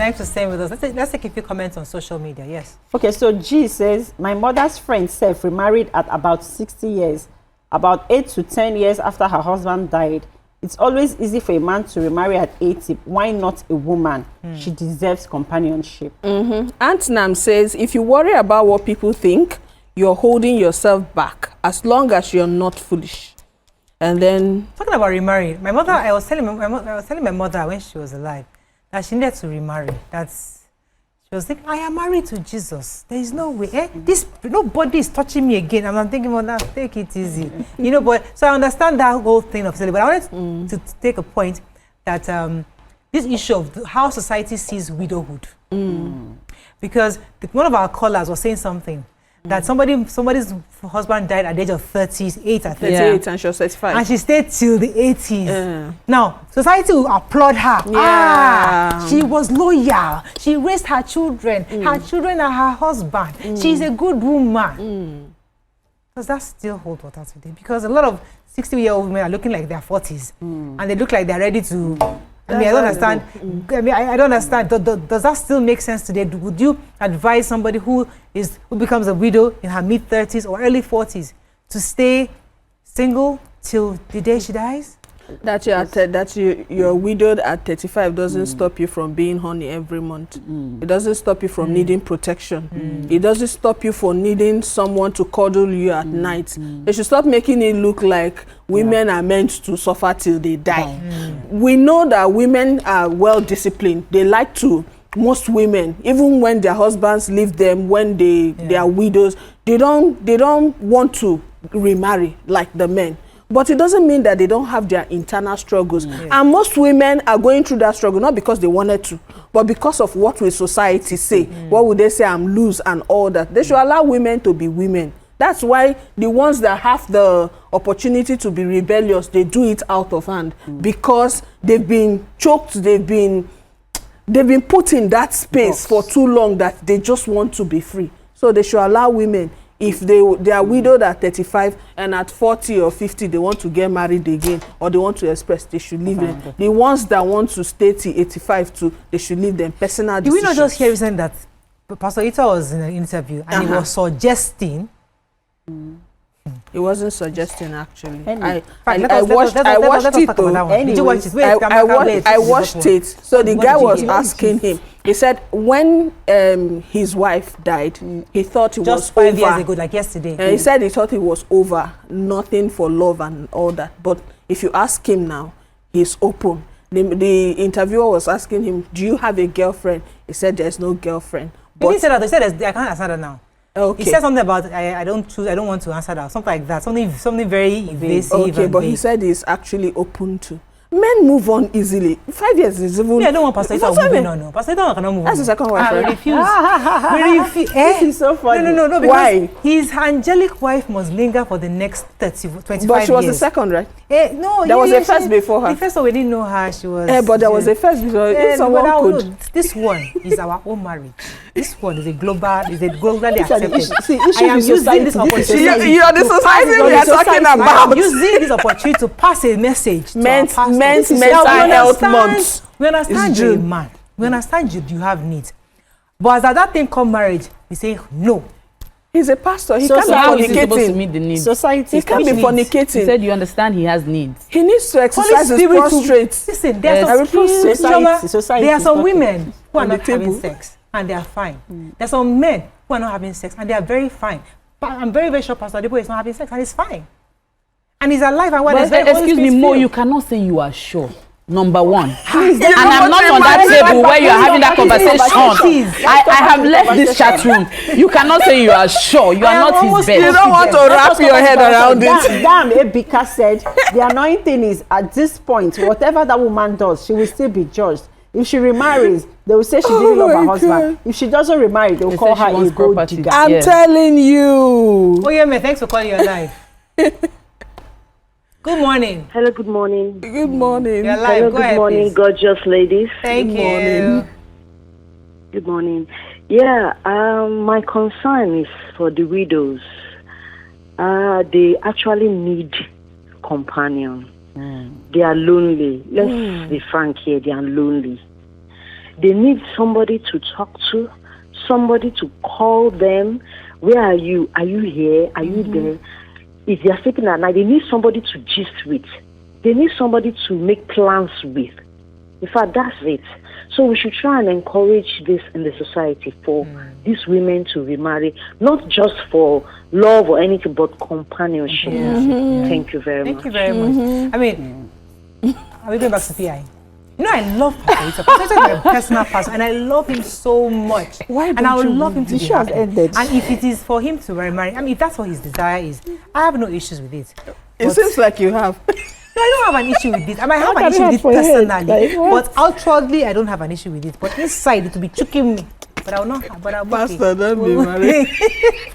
Thanks for staying with us. Let's take a few comments on social media. Yes. Okay, so G says, my mother's friend self remarried at about 60 years, about 8 to 10 years after her husband died. It's always easy for a man to remarry at 80. Why not a woman? She deserves companionship. Aunt Nam says, if you worry about what people think, you're holding yourself back, as long as you're not foolish. And then talking about remarried, my mother, I was telling my mother when she was alive that she needed to remarry. She was thinking, I am married to Jesus. There is no way. Nobody is touching me again. I'm thinking, well, now take it easy. But so I understand that whole thing of celibacy. But I wanted to take a point that this issue of how society sees widowhood. Because one of our callers was saying something. That somebody's husband died at the age of 38 or 38 and she was 35. And she stayed till the 80s. Now, society will applaud her. She was loyal. She raised her children. Her children are her husband. She's a good woman. Does that still hold water today? Because a lot of 60-year-old women are looking like they're 40s. And they look like they're ready to... I don't understand. I don't understand. Does that still make sense today? Would you advise somebody who becomes a widow in her mid-30s or early 40s to stay single till the day she dies? That you're widowed at 35 doesn't stop you from being horny every month. It doesn't stop you from needing protection. It doesn't stop you from needing someone to cuddle you at night. They should stop making it look like women are meant to suffer till they die. We know that women are well disciplined. They like to, most women, even when their husbands leave them, when they are widows, they don't want to remarry like the men. But it doesn't mean that they don't have their internal struggles. And most women are going through that struggle, not because they wanted to, but because of what will society say. What would they say? I'm loose and all that. They should allow women to be women. That's why the ones that have the opportunity to be rebellious, they do it out of hand. Because they've been choked, they've been put in that space for too long that they just want to be free. So they should allow women. If they are widowed at 35 and at 40 or 50 they want to get married again or they want to express, they should leave them. The ones that want to stay till 85 too, they should leave them. Personal decisions. Did we not just hear recently that Pastor Ita was in an interview and he was suggesting? He wasn't suggesting actually. I watched it though. Did you watch it? I watched it. So the guy was asking him. He said when his wife died, he thought it was over. Just 5 years ago, like yesterday. He said he thought it was over, nothing for love and all that. But if you ask him now, he's open. The interviewer was asking him, do you have a girlfriend? He said there's no girlfriend. But he said that. He said I can't answer that now. Okay. He said something about I don't want to answer that. Something like that. Something very evasive. Okay, but he said he's actually open to. Men move on easily. 5 years is even... Yeah, I don't want Pastor Ita moving on. No. Pastor Ita cannot move on. That's the second wife, right? We refuse. This is so funny. No. Because why? His angelic wife must linger for the next 25 years. But she was the second, right? No. There was a first before her. The first one, we didn't know her. She was... but there was a first before her. If someone could... This one is our own marriage. This one is globally accepted. I am using this opportunity. You are the society we are talking about. I am using this opportunity to pass a message to men's mental health month. We understand you're a man. We understand you have needs. But as at that thing called marriage, we say no. He's a pastor. He can't be fornicating. Supposed to meet the needs. Society. He can't be fornicating. He said you understand he has needs. He needs to exercise his prostrate. Listen, there are some women who are not having sex and they are fine. There are some men who are not having sex and they are very fine. But I'm very, very sure Pastor Adebayo is not having sex and he's fine. And he's alive and well. Excuse me, Mo, you cannot say you are sure. Number one. And I'm not on that table where you are having that conversation. I have left this chat room. You cannot say you are sure. You are not his best. You don't want to wrap your head around it. Damn, Ebika said, the annoying thing is, at this point, whatever that woman does, she will still be judged. If she remarries, they will say she didn't love her husband. If she doesn't remarry, they will call her a gold digger. I'm telling you. Oh yeah, man, thanks for calling your live. Good morning. Hello, good morning. Good morning. You're live. Hello, Go good ahead, morning, please. gorgeous ladies. Thank you. Morning. Good morning. Yeah, my concern is for the widows. They actually need companion. They are lonely. Let's be frank here, they are lonely. They need somebody to talk to, somebody to call them. Where are you? Are you here? Are you there? If they are sleeping at night, they need somebody to gist with. They need somebody to make plans with. In fact, that's it. So we should try and encourage this in the society for these women to remarry, not just for love or anything, but companionship. Thank you very much. Thank you very much. I mean, are we going back to PI? You know, I love Pastor. Pastor is a personal person, and I love him so much. And I would love him to be happy. And if it is for him to remarry, I mean, if that's what his desire is, I have no issues with it. It seems like you have. No, I don't have an issue with this. I might have an issue with it personally, but outwardly, I don't have an issue with it. But inside, it will be choking me. But I will not. But I'm Pastor, okay. don't be married.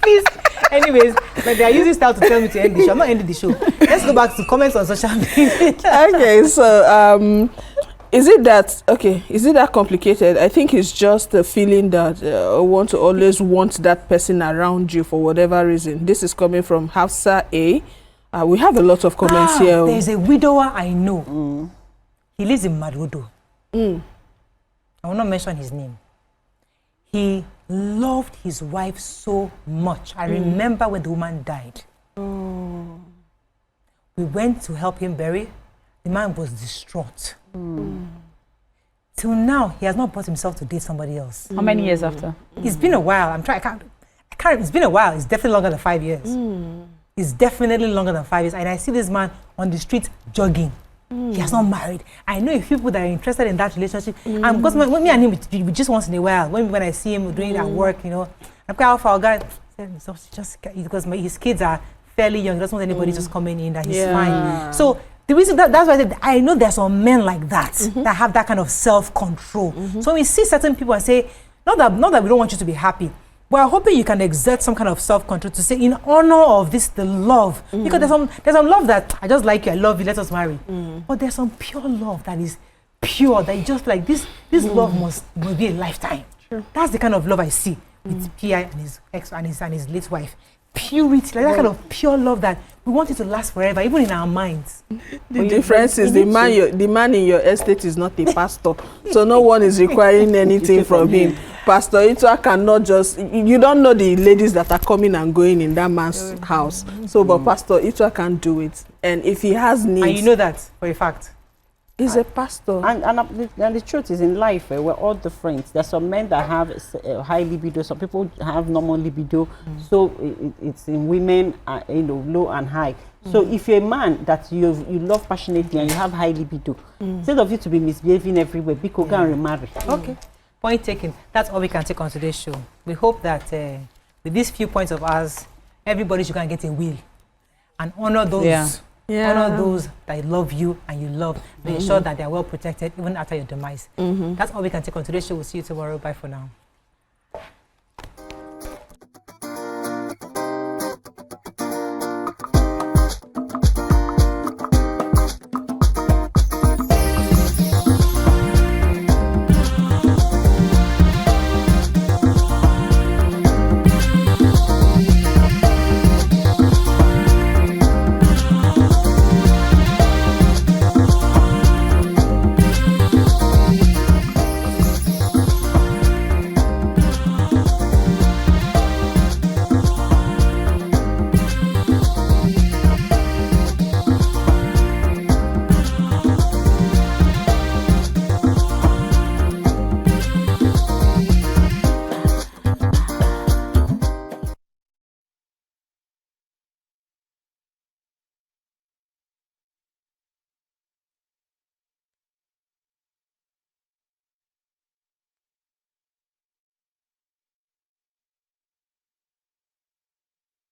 Please. Anyways, but they are using style to tell me to end the show. I'm not ending the show. Let's go back to comments on social media. Okay, so is it that complicated? I think it's just the feeling that want to always want that person around you for whatever reason. This is coming from Hafsa A. We have a lot of comments here. There's a widower I know. He lives in Marudu. I will not mention his name. He loved his wife so much. I remember when the woman died. We went to help him bury. The man was distraught. Till now, he has not brought himself to date somebody else. How many years after? It's been a while. I can't. It's been a while. It's definitely longer than 5 years. It's definitely longer than 5 years. And I see this man on the street jogging. He has not married. I know if people that are interested in that relationship, and because when me and him, we just once in a while, when I see him doing that work, you know, I'm quite out for a guy, just because his kids are fairly young, he doesn't want anybody just coming in, that he's fine. So the reason that's why I said, I know there's some men like that, that have that kind of self-control. So we see certain people and say, not that we don't want you to be happy, but I'm hoping you can exert some kind of self-control to say, in honor of this, the love. Because there's some love that, I just like you, I love you, let us marry. But there's some pure love that is pure, that is just like, this love must be a lifetime. That's the kind of love I see with P.I. and his ex and his late wife. Purity, like that kind of pure love that we want it to last forever, even in our minds. The difference is the man in your estate is not a pastor, so no one is requiring anything from him. Pastor Itua cannot just, you don't know the ladies that are coming and going in that man's house. So, but Pastor Itua can do it. And if he has needs. And you know that for a fact. He's a pastor. And the truth is, in life, we're all different. There's some men that have high libido, some people have normal libido. So it's in women, low and high. So if you're a man that you love passionately and you have high libido, instead of you to be misbehaving everywhere, be go and remarry. Okay. Point taken. That's all we can take on today's show. We hope that with these few points of ours, everybody should get a will and honor those. Honor those that love you and you love. Make sure that they are well protected even after your demise. That's all we can take on today's show. We'll see you tomorrow. Bye for now.